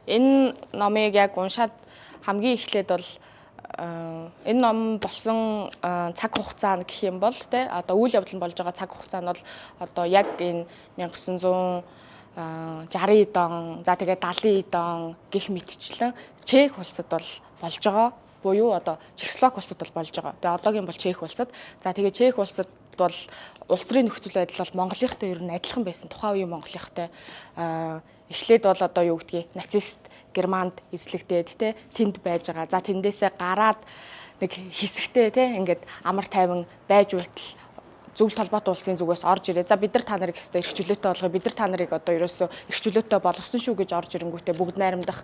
Энэ номыг яг уншаад хамгийн эхлээд бол энэ ном болсон цаг хугацаа гэх юм бол те одоо үйл явдал нь болж байгаа цаг хугацаа нь бол одоо яг энэ 1960-ийн он, за тэгээд 70-ийн он гэх мэтчлэн Чех улсад бол болж байгаа. Буюу одоо Чехословак улсад бол болж байгаа. Тэгээд одоогийн бол Чех улсад. За тэгээд Чех улсад бол улс төрийн нөхцөл байдал бол Монголынхтай ер нь адилхан байсан. Тухайн үеийн Монголынхтай эхлээд бол одоо юу гэдгийг нацист Германд эзлэгдээд те тэнд байж байгаа. За тэндээсээ гараад нэг хэсэгтээ те ингээд амар тайван байж байтал зөвлөлт холбоот улсын зүгээс орж ирээ. За бид нар та нарыг хэвээр эрх чөлөөтэй болгоё. Бид нар та нарыг одоо ерөөсөө эрх чөлөөтэй болгосон шүү гэж орж ирэнгүүтээ бүгд найрамдах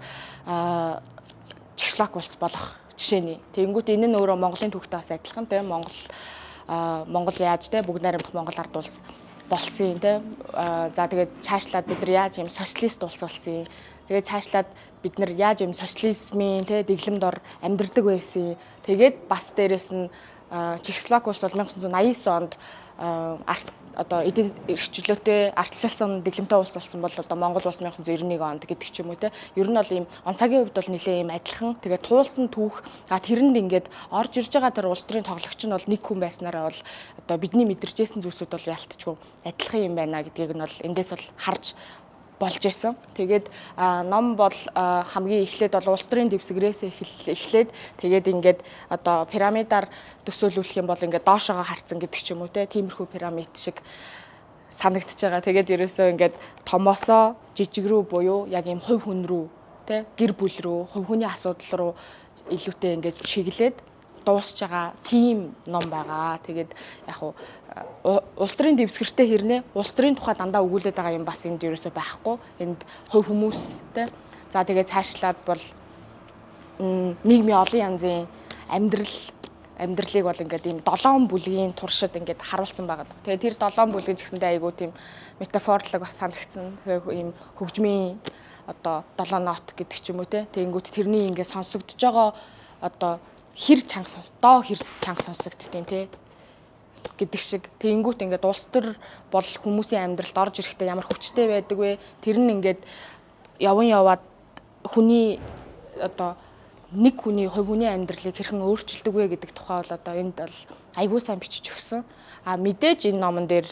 Чехословак улс болох жишээний. Тэгэнгүүт энэ нь өөрөө Монголын түүхтэй бас адилхан те Монгол яаж те бүгд найрамдах Монгол ард улс болсон те. За тэгээд цаашлаад бид нар яаж юм социалист улс болсон. Тэгээд цаашлаад бид нар яаж юм социализмын те дэглэмд ор амьдардаг байсан. Тэгээд бас дээрэс нь Чехословак улс бол 1989 онд одоо эдийн эрх чөлөөтэй ардчилсан дэглэмтэй улс болсон бол одоо Монгол улс 1991 онд гэдэг ч юм уу те. Ер нь бол ийм онцагийн хувьд бол нэлээд ийм адилхан. Тэгээд туулсан түүх тэрэнд ингээд орж ирж байгаа тэр улс төрийн тоглогч нь бол нэг хүн байснараа бол одоо бидний мэдэрчээсэн зүйлсүүд бол ялтчгүй адилхан юм байна гэдгийг нь бол эндээс бол харж болж исэн. Тэгээд ном бол хамгийн эхлээд бол улс төрийн дэвсгэрээс эхлээд тэгээд ингээд одоо пирамидаар төсөөлүүлэх юм бол ингээд доошоогоо харцсан гэдэг ч юм уу те. Тиймэрхүү пирамид шиг санагдчихж байгаа. Тэгээд ерөөсөө ингээд томоосоо жижиг рүү буюу яг ийм хувь хүн рүү те гэр бүл рүү, хувь хүний асуудал руу илүүтэй ингээд чиглээд дуусч байгаа тийм ном байгаа. Тэгээд яг хуу улс төрийн дэвсгэртэй хэрнээ улс төрийн тухай дандаа өгүүлээд байгаа юм бас энд ерөөсөө байхгүй. Энд хувь хүмүүстэй. За тэгээд цаашлаад бол нийгмийн олон янзын амьдралыг бол ингээд ийм 7 бүлгийн туршид ингээд харуулсан байгаа. Тэгээд тэр 7 бүлгийн ч гэсэндээ айгүй тийм метафорлог бас санагдсан. Тэгээд ийм хөгжмийн одоо 7 нот гэдэг ч юм уу те. Тэгэнгүүт тэрний ингээд сонсогдож байгаа одоо хэр чанга сонсогдтiin те гэдэг шиг. Тэгэнгүүт ингээд улс төр бол хүмүүсийн амьдралд орж ирэхдээ ямар хүчтэй байдаг вэ? Тэр нь ингээд яваад хүний одоо нэг хүний хувь хүний амьдралыг хэрхэн өөрчилдөг вэ гэдэг тухай бол одоо энд бол айгүй сайн бичиж өгсөн. Мэдээж энэ номон дээр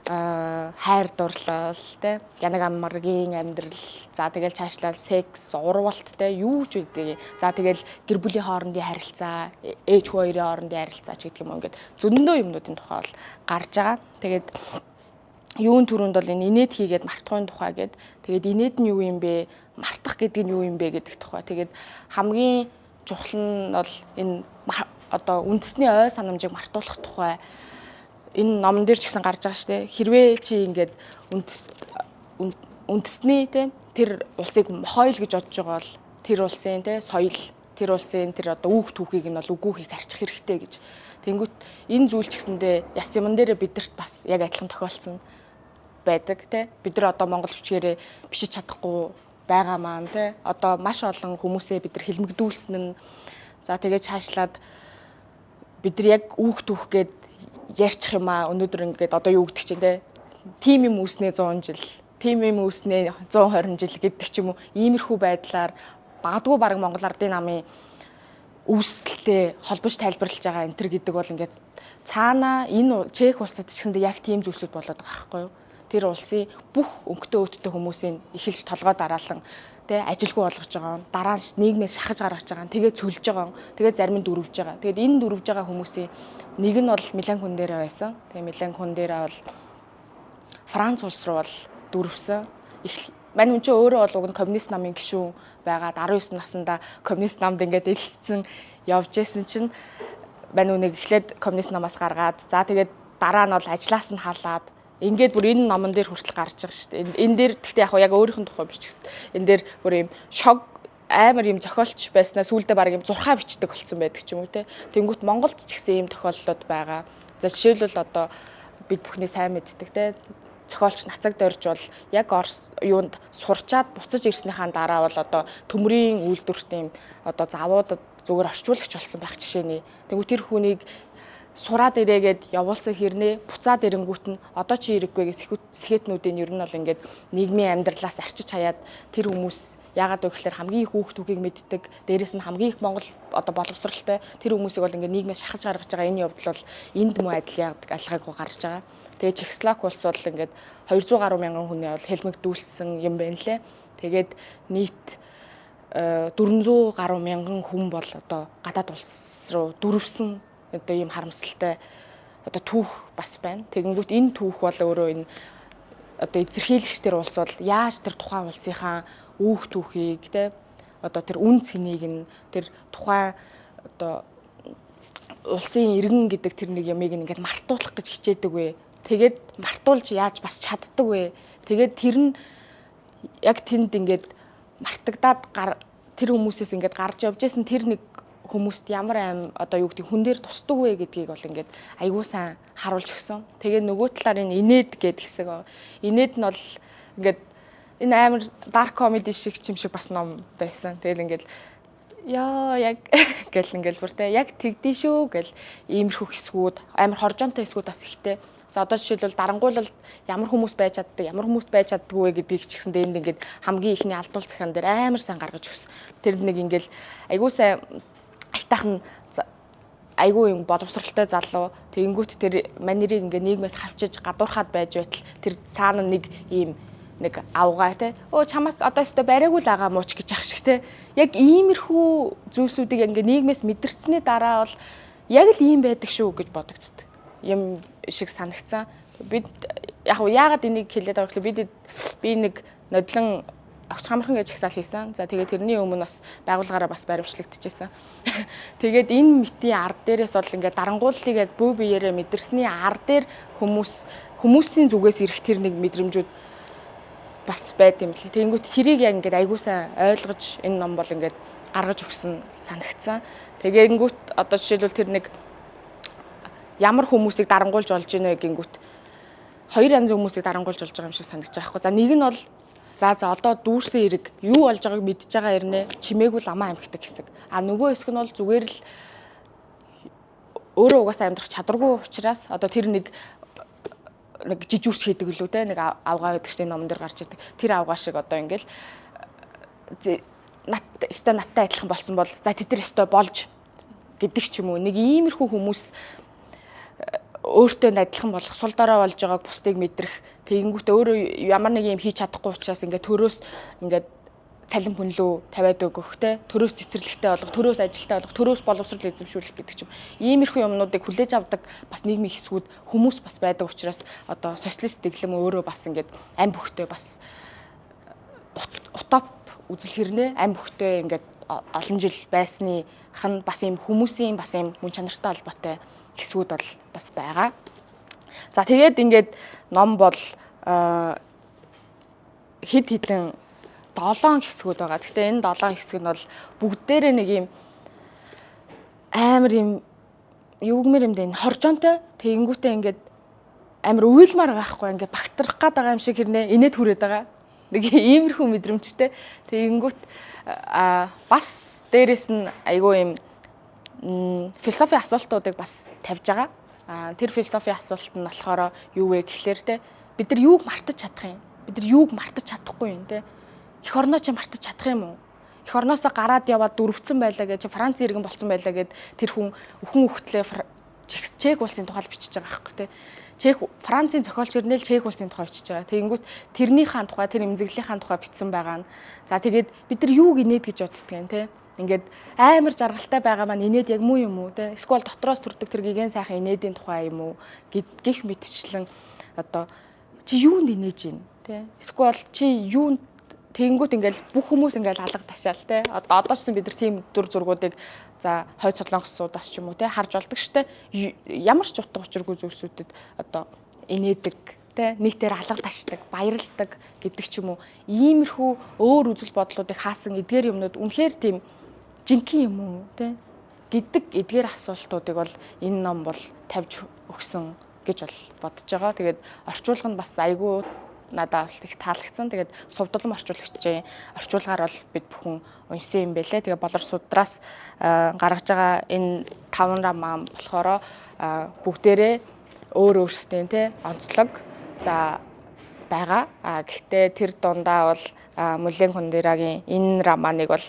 хайр дурлал те янаг аммаргийн амьдрал, за тэгэл цаашлаад секс, урвалт те юу ч үгүй. За тэгэл гэр бүлийн хоорондын харилцаа, ээж хүү хоёрын хоорондын харилцаа ч гэдэг юм уу ингээд зөндөө юмнуудын тухай бол гарч байгаа. Тэгээд юун түрүүнд бол энэ инээд хийгээд мартахын тухай гээд тэгээд инээд нь юу юм бэ, мартах гэдэг нь юу юм бэ гэдэг тухай. Тэгээд хамгийн чухал нь бол энэ одоо үндэсний ой санамжийг мартуулах тухай энэ номон дээр ч гэсэн гарч байгаа шүү дээ. Хэрвээ чи ингээд үндэсний те тэр улсыг мохойл гэж бодож байгаа бол тэр улсын те соёл, тэр улсын тэр одоо үүх түүхийг нь бол үгүй хийх арчих хэрэгтэй гэж. Тэнгүүт энэ зүйл ч гэсэндээ яс юмн дээрээ бидэрт бас яг адилхан тохиолдсон байдаг те. Бид нар одоо монгол хүчгээрээ бишиж чадахгүй байгаа маань те. Одоо маш олон хүмүүсээ бид нар хэлмэгдүүлсэн нь. За тэгээд цаашлаад бид нар яг үүх түүх гээд ярьчих юм өнөөдөр ингээд одоо юу гэдэг чинь те. Тим юм үүснээ 100 жил, тим юм үүснээ 120 жил гэдэг ч юм уу. Иймэрхүү байдлаар багдгүй бараг Монгол Ардын намын үүсэлтэй холбож тайлбарлаж байгаа энэ төр гэдэг бол ингээд цаана энэ Чех улсад ч гэсэндээ яг тийм зүйлсүүд болоод байгаа байхгүй юу. Тэр улсын бүх өнгөтэй өөдтэй хүмүүсийн эхэлж толгой дараалан тэ ажилгүй болгож байгаа. Дараа нь нийгмээс шахаж гаргаж байгаа. Тэгээ цөлж байгаа. Тэгээ зарим нь дөрвж байгаа. Тэгээд энэ дөрвж байгаа хүмүүсийн нэг нь бол Милан хүн дээрээ байсан. Тэгээ Милан хүн дээрээ бол Франц улс руу бол дөрвсөн. Мань хүн чинь өөрөө бол уг нь коммунист намын гишүүн байгаад 19 наснда коммунист намд ингээд элссэн явж исэн чинь мань үнийг эхлээд коммунист намаас гаргаад за тэгээд дараа нь бол ажлаас нь халаад ингээд бүр энэ номон дээр хүртэл гарч байгаа шүү дээ. Энэ дээр гэхдээ яг өөрийнх нь тухай бичсэн. Энэ дээр бүр юм шок амар юм зохиолч байснаа сүүлдээ баг юм зурхаа бичдэг болсон байдаг ч юм уу те. Тэнгүүт Монголд ч гэсэн ийм тохиолдлууд байгаа. За жишээлбэл одоо бид бүхний сайн мэддэг те. Зохиолч Нацаг Дорж бол яг юунд сурчаад буцаж ирснийхаа дараа бол одоо төмрийн үйлдвэрт юм одоо завуудад зүгээр орчуулагч болсон байх жишээний. Тэнгүүт тэр хүнийг сураад ирээгээд явуулсан хэрнээ буцаад ирэнгүүт нь одоо чи ирэхгүй гэж сэхэтнүүдийн ер нь бол ингээд нийгмийн амьдралаас арчиж хаяад тэр хүмүүс яагаад вэ гэхээр хамгийн их хүүхд түүхийг мэддэг, дээрэс нь хамгийн их Монгол одоо боловсралтай тэр хүмүүсийг бол ингээд нийгмээс шахаж гаргаж байгаа энэ явдал бол энд муу адил яадаг алгаагүй гарч байгаа. Тэгээ Чехословак улс бол ингээд 200 гаруй мянган хүний бол хэлмэгдүүлсэн юм байна лээ. Тэгээд нийт 400 гаруй мянган хүн бол одоо гадаад улс руу дөрвсөн одоо ийм харамсалтай одоо түүх бас байна. Тэгэнгүүт энэ түүх бол өөрөө энэ одоо эзэрхийлэгч тэр улс бол яаж тэр тухайн улсынхаа үүх түүхийг те одоо тэр үн цэнийг нь тэр тухайн одоо улсын иргэн гэдэг тэр нэг ямыг ингээд мартуулах гэж хичээдэг вэ. Тэгээд мартуулж яаж бас чаддаг вэ. Тэгээд тэр нь яг тэнд ингээд мартагдаад тэр хүмүүсээс ингээд гарч явж исэн тэр нэг хүмүүст ямар аим одоо юу гэдэг хүн дээр тусдаг вэ гэдгийг бол ингээд айгуу сайн харуулж өгсөн. Тэгээ нөгөө талаар энэ инээд гэдэг хэсэг. Инээд нь бол ингээд энэ амар dark comedy шиг юм шиг бас ном байсан. Тэгэл ингээд яа яг гэл ингээд бүр те яг тэгдэж шүү гэл иймэрхүү хэсгүүд амар хоржонтой хэсгүүд бас ихтэй. За одоо жишээлбэл дарангуйлалд ямар хүмүүс байж чаддаг, ямар хүмүүс байж чаддгүй гэдгийг ч гэсэн энд ингээд хамгийн ихний алдуул захиан дээр амар сайн гаргаж өгсөн. Тэр нэг ингээд айгуу сайн айтайхан айгүй юм боловсралтай залуу тэгэнгүүт тэр манерийг ингээ нийгмээс хавчиж гадуурхаад байж байтал тэр цаана нэг ийм нэг авгаа те чамайг одоо өстө бариаггүй л байгаа мууч гэж ах шиг те яг иймэрхүү зүйлсүүдийг ингээ нийгмээс мэдэрчсэний дараа бол яг л ийм байдаг шүү гэж бодогддог юм шиг санагцсан. Бид яг яагаад энийг хэлээд байгаа гэвэл би нэг нодлон огц хамархан гэж ихсаал хийсэн. За тэгээд тэрний өмнө бас байгууллагаараа бас баримтлагдчихсэн. Тэгээд энэ мэтийн ард дээрээс бол ингээд дарангууллыг яг бүү биеэрээ мэдэрсний ард дээр хүмүүсийн зүгээс ирэх тэр нэг мэдрэмжүүд бас байт юм лээ. Тэгэнгүүт тэрийг яг ингээд айгуу сайн ойлгож энэ ном бол ингээд гаргаж өгсөн санагцсан. Тэгэнгүүт одоо жишээлбэл тэр нэг ямар хүмүүсийг дарангуулж болж ийнэ гингүүт хоёр янзын хүмүүсийг дарангуулж болж байгаа юм шиг санагдаж байгаа хгүй. За нэг нь бол за одоо дүүрсэн эрэг юу болж байгааг мэдж байгаа хэрнээ чимээгүй л амаа амхдаг хэсэг. А нөгөө хэсэг нь бол зүгээр л өөрөө угаасаа амьдрах чадваргүй учраас одоо тэр нэг жижүүрч хийдэг лүү те нэг авгаа гэдэг чинь номон дээр гарч идэг. Тэр авгаа шиг одоо ингээл наттай адилхан болсон бол за тэд нар өстой болж гэдэг ч юм уу нэг иймэрхүү хүмүүс өөртөө адилхан болох сул дорой болж байгааг бусдыг мэдрэх тэгэнгүүтээ өөрөө ямар нэг юм хийж чадахгүй учраас ингээд төрөөс ингээд цалин хүнлүү тавиад өгөх те төрөөс цэцэрлэгтэй болох төрөөс ажилтай болох төрөөс боловсрол эзэмшүүлэх гэдэг ч юм иймэрхүү юмнуудыг хүлээж авдаг бас нийгмийн хэсгүүд хүмүүс бас байдаг учраас одоо социалист дэглэм өөрөө бас ингээд ам бүхтэй бас утоп үзэл хэрнээ ам бүхтэй ингээд олон жил байсных нь бас юм хүмүүсийн бас юм мөн чанартай холбоотой хэсгүүд бол бас байгаа. За тэгээд ингээд ном бол хэд хэдэн 7 хэсгүүд байгаа. Гэхдээ энэ 7 хэсэг нь бол бүгдээрээ нэг юм амар юм юугмэр юм дээ хоржонтой тэгэнгүүтээ ингээд амар уйлмаар байгаа хгүй ингээд багтрах гээд байгаа юм шиг хэрнээ инээд хүрээд байгаа. Нэг иймэрхүү мэдрэмжтэй тэгэнгүүт бас дээрэс нь айгүй юм философи асуултуудыг бас тавьж байгаа. Тэр философи асуулт нь болохоор юу вэ гэхлээр те бид нар юуг мартаж чадах юм? Бид нар юуг мартаж чадахгүй юм те? Эх орноо чи мартаж чадах юм уу? Эх орноосоо гараад яваад дөрвцэн байлаа гэж Франц иргэн болсон байлаа гэд тэр хүн өхөн үхтлээ Чех улсын тухай бичиж байгаа байхгүй те. Чех Францын зохиолч ирнэл Чех улсын тухай бичиж байгаа. Тэгэнгүүт тэрнийхээ тухай тэр эмзэглэлийнхээ тухай бичсэн байгаа нь. За тэгээд бид нар юуг инээд гэж боддөг юм те? Ингээд амар жаргалтай байгаа маань инээд яг муу юм уу те эсвэл дотроос төрдөг тэр гигэн сайхан инээдийн тухай юм уу гих мэтчлэн одоо чи юунд инээж гин те эсвэл чи юунд тэгэнгүүт ингээл бүх хүмүүс ингээл алга ташаал те одоо ч бид нар тийм дүр зургуудыг за хойд солонгосуудаас ч юм уу те харж болдог штэ ямар ч утга учиргүй зүйлсүүдэд одоо инээдэг те нийтээр алга ташдаг баярлдаг гэдэг ч юм уу иймэрхүү өөр үзэл бодлуудыг хаасан эдгээр юмнууд үнэхээр тийм жинхэнэ юм уу те гэдэг эдгээр асуултуудыг бол энэ ном бол тавьж өгсөн гэж бол бодож байгаа. Тэгээд орчуулга нь бас айгүй надад бас их таалагдсан. Тэгээд Сувдулан орчуулагчийн орчуулгаар бол бид бүхэн уншсан юм байлээ. Тэгээд Болор судраас гаргаж байгаа энэ 5 рам маань болохоор бүгдээрээ өөр өөрсдийн онцлог за байгаа. Гэхдээ тэр дундаа бол Мулен Кундерагийн энэ романыг бол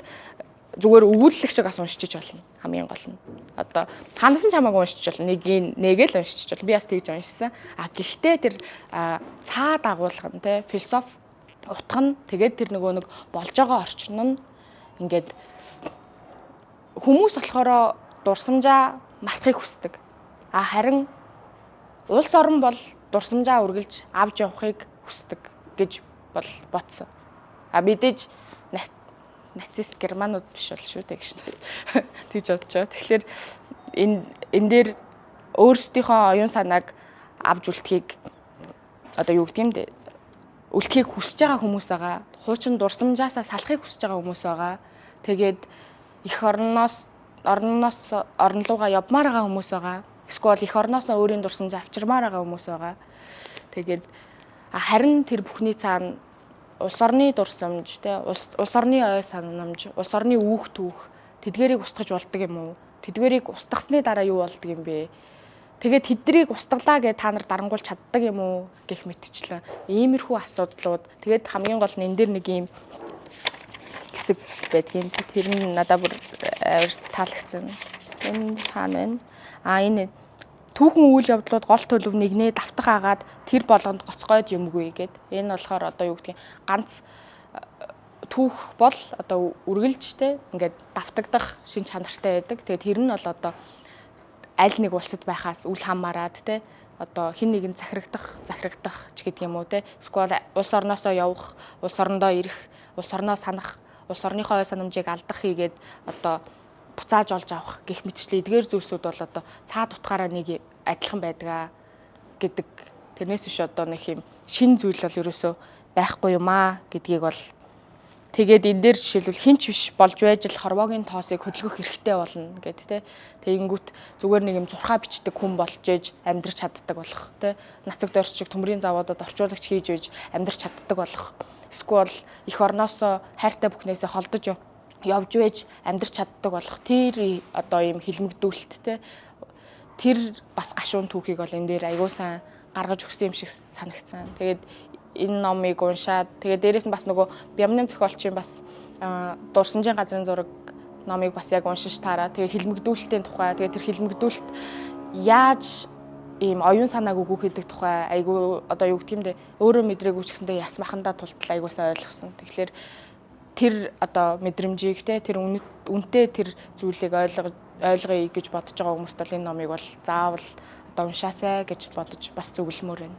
зүгээр өгүүлэлт шиг бас уншиж болно. Хамгийн гол нь. Одоо ханаас нь чамаагүй уншиж болно. Нэг л уншиж болно. Би бас тэгж уншсан. Гэхдээ тэр цаад агуулга нь философи утга нь тэгээд тэр нөгөө нэг болж байгаа орчин нь ингээд хүмүүс болохоор дурсамжаа мартахыг хүсдэг. Харин улс орн бол дурсамжаа үргэлж авч явахыг хүсдэг гэж бол бодсон. Мэдээж нацист германууд биш бол шүү дээ гэж бас тэгж бодож байгаа. Тэгэхээр энэ дээр өөрсдийнхөө оюун санааг авж үлдэхийг одоо юу гэдэг юм бэ? Үлдэхийг хүсэж байгаа хүмүүс байгаа. Хуучин дурсамжаасаа салахыг хүсэж байгаа хүмүүс байгаа. Тэгээд эх орнолуугаа явмаар байгаа хүмүүс байгаа. Эсвэл эх орноосоо өөрийн дурсамжаа авчирмаар байгаа хүмүүс байгаа. Тэгээд харин тэр бүхний цаана улс орны дурсамж улс орны ой санамж, улс орны үүх түүх тэдгэрийг устгаж болдог юм уу? Тэдгэрийг устгасны дараа юу болдог юм бэ? Тэгээд тэднийг устгалаа гэж та нар дарангуул чаддаг юм уу гэх мэтчлэн иймэрхүү асуудлууд. Тэгээд хамгийн гол нь энэ дэр нэг юм хэсэг байдгийн. Тэр нь надад бүр таалагдсан. Энэ хаана вэ? Энэ түүхэн үйл явдлууд гол төлөв нэгнээ давтах агаад тэр болгонд гоцгойд юмгүй гэд. Энэ болохоор одоо юу гэдгийг ганц түүх бол одоо үргэлжтэй ингээд давтагдах шин чанартай байдаг. Тэгээд тэр нь бол одоо аль нэг улсад байхаас үл хамааран одоо хэн нэгэн захирагдах ч гэдэг юм уу эсвэл улс орноосоо явах, улс орондоо ирэх, улс орноо санах, улс орныхоо ой санамжийг алдах хийгээд одоо буцааж олж авах гэх мэтчлээ эдгээр зүйлсүүд бол одоо цаад утгаараа нэг адилхан байдаг гэдэг. Тэрнээс биш одоо нэг юм шин зүйл бол ерөөсөө байхгүй юм гэдгийг бол тэгээд энэ дээр жишээлбэл хинч биш болж байж л хорвоогийн тоосыг хөдөлгөх хэрэгтэй болно гэд тэгэнгүүт зүгээр нэг юм зурхаа бичдэг хүн болж ээж амьдрах чаддаг болох нацаг дорчиг төмрийн завуудад орчуулагч хийж байж амьдрах чаддаг болох. Эсвэл эх орноосоо хайртай бүхнээсээ холдож явж байж амьдрах чаддаг болох. Тэр одоо юм хилмигдүүлэлт тэр бас гашуун түүхийг бол энэ дээр аягүй сайн гаргаж өгсөн юм шиг санагдсан. Тэгээд энэ номыг уншаад тэгээд дээрэс нь бас нөгөө Бямнам зохиолчийн бас дурсамжийн газрын зураг номыг бас яг уншиж таараа. Тэгээд хилмигдүүлэлтийн тухай тэгээд тэр хилмигдүүлэлт яаж ийм оюун санааг өгөх гэдэг тухай аягүй одоо юу гэдэг юм бэ? Өөрөө мэдрээгүй ч гэсэндээ яс махандаа тултал аягүй сайн ойлгосон. Тэгэхээр тэр одоо мэдрэмжийг тэр үнэтэй тэр зүйлийг ойлгоё гэж бодож байгаа хүмүүст бол энэ номыг бол заавал одоо уншаасай гэж бодож бас зөвлөмөр байна.